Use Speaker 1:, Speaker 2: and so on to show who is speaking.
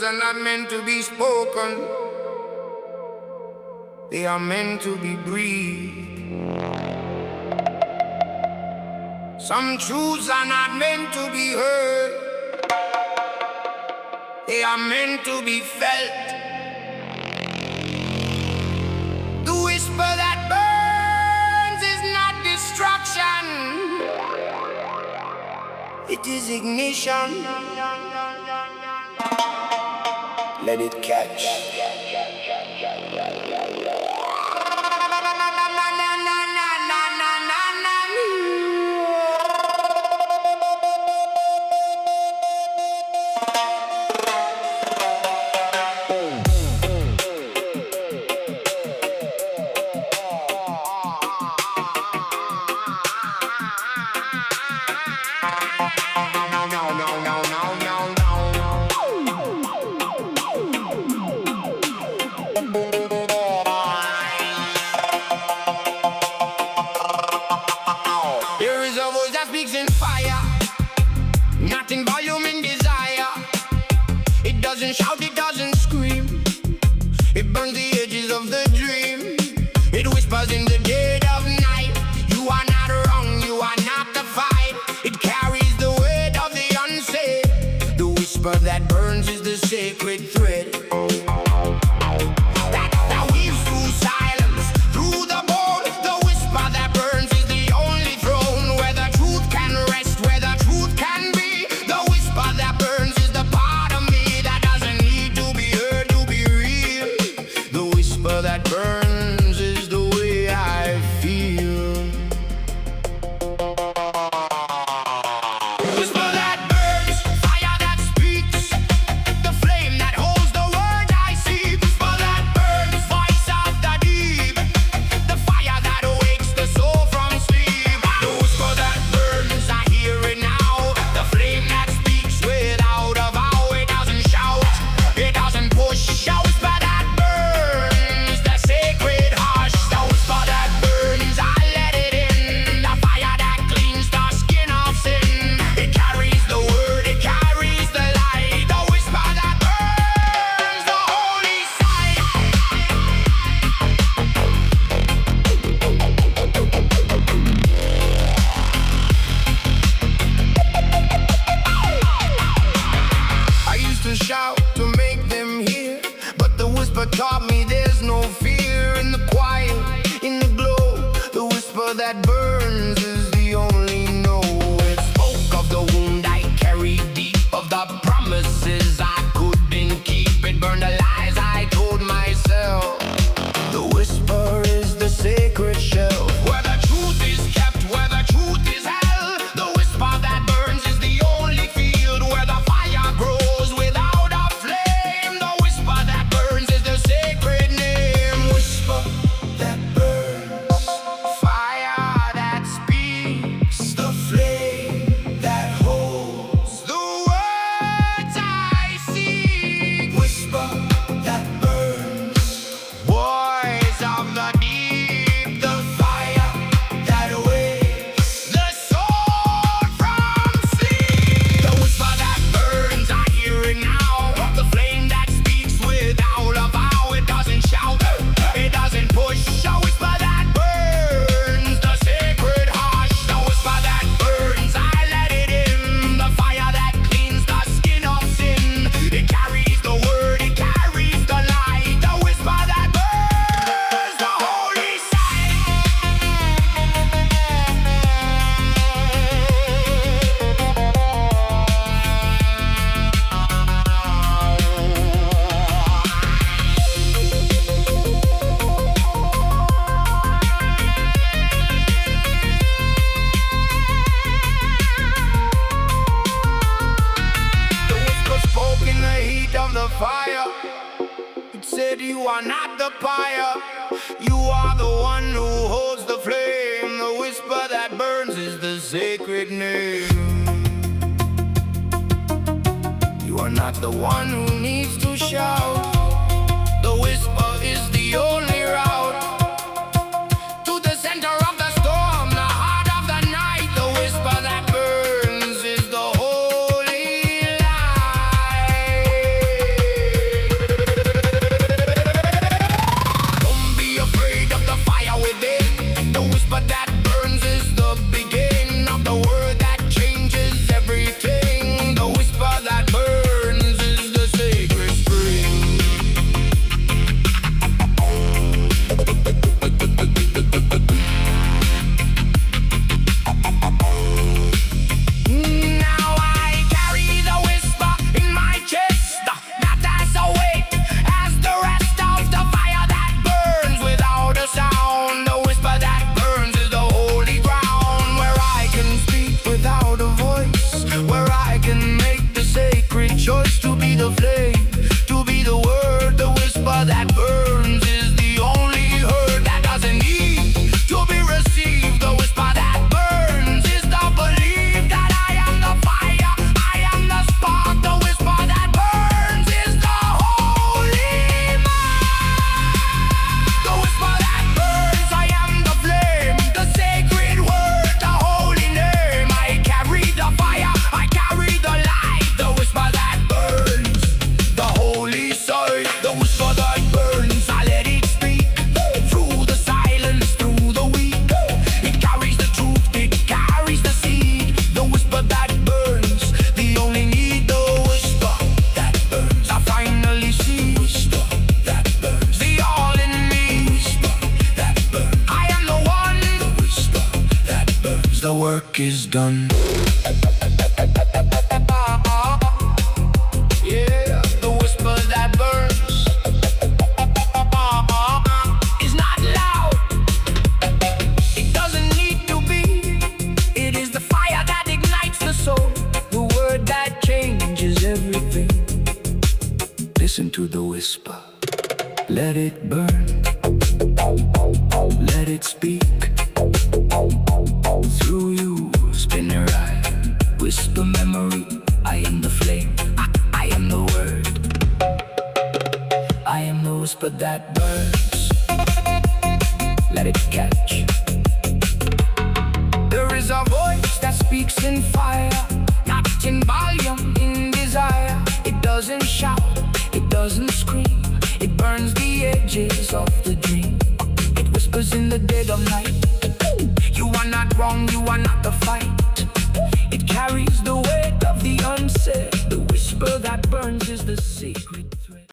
Speaker 1: words are not meant to be spoken. They are meant to be breathed. Some truths are not meant to be heard. They are meant to be felt. The whisper that burns is not destruction. It is ignition. Let it catch. There is a voice that speaks in fire, not in volume, in desire. It doesn't shout, it doesn't scream. It burns the edges of the dream. It whispers in the dead of night. You are not wrong, you are not the fight. It carries the weight of the unsaid. The whisper that burns is the sacred thread that weaves through silence, through the bone. The whisper that burns is the only throne where the truth can rest, where the truth can be. The whisper that burns is the part of me that doesn't need to be heard to be real. The whisper that burns is the way I feel. Whisper that burns, fire that speaks, the flame that holds the word I see. Whisper that burns, voice of the deep, the fire that awakes the soul from sleep. The whisper that burns, I hear it now, the flame that speaks without a vow. It doesn't shout, it doesn't push. A whisper that burns, the sacred hush. The whisper that burns, I let it in, the fire that cleans the skin of sin. It carries the word, it carries the light. The whisper that burns, the holy sight. I used to shout to make them hear, but the whisper taught me there's no fear. In the quiet, in the glow, the whisper that burns is the only no. It spoke of the wound I carried deep, of the promises I couldn't keep. It burned the lies I told myself. The whisper is the sacred shelf where the truth is kept, where the truth is held. The whisper that burns is the only field where the fire grows without a flame. The whisper that burns is the sacred name. Whisper that burns, fire that speaks, the flame that holds the words I seek. Whisper that burns, voice of the deep, the fire that awakes the soul from sleep. The whisper that burns, I hear it now, the flame that speaks without a vow. It doesn't shout, it doesn't push. A whisper that burns, the sacred hush. The whisper that burns, I let it in, the fire that cleans the skin of sin. It carries the word, it carries the light. The whisper that burns, the holy sight. The whisper spoke in the heat of the fire. It said you are not the pyre, you are the one who holds the flame. The whisper that burns is the sacred name. You are not the one who needs to shout. The whisper is the only route to the center of the storm, the heart of the night. The whisper that burns is the holy light. work is done. Yeah, the whisper that burns is not loud. It doesn't need to be. It is the fire that ignites the soul, the word that changes everything. Listen to the whisper. Let it burn. Let it speak. Through you, spinner eye. Whisper memory. I am the flame. I am the word. I am the whisper that burns. Let it catch. There is a voice that speaks in fire, not in volume, in desire. It doesn't shout, it doesn't scream. It burns the edges of the dream. It whispers in the dead of night. You are not wrong, you are not the fight. It carries the weight of the unsaid. The whisper that burns is the secret.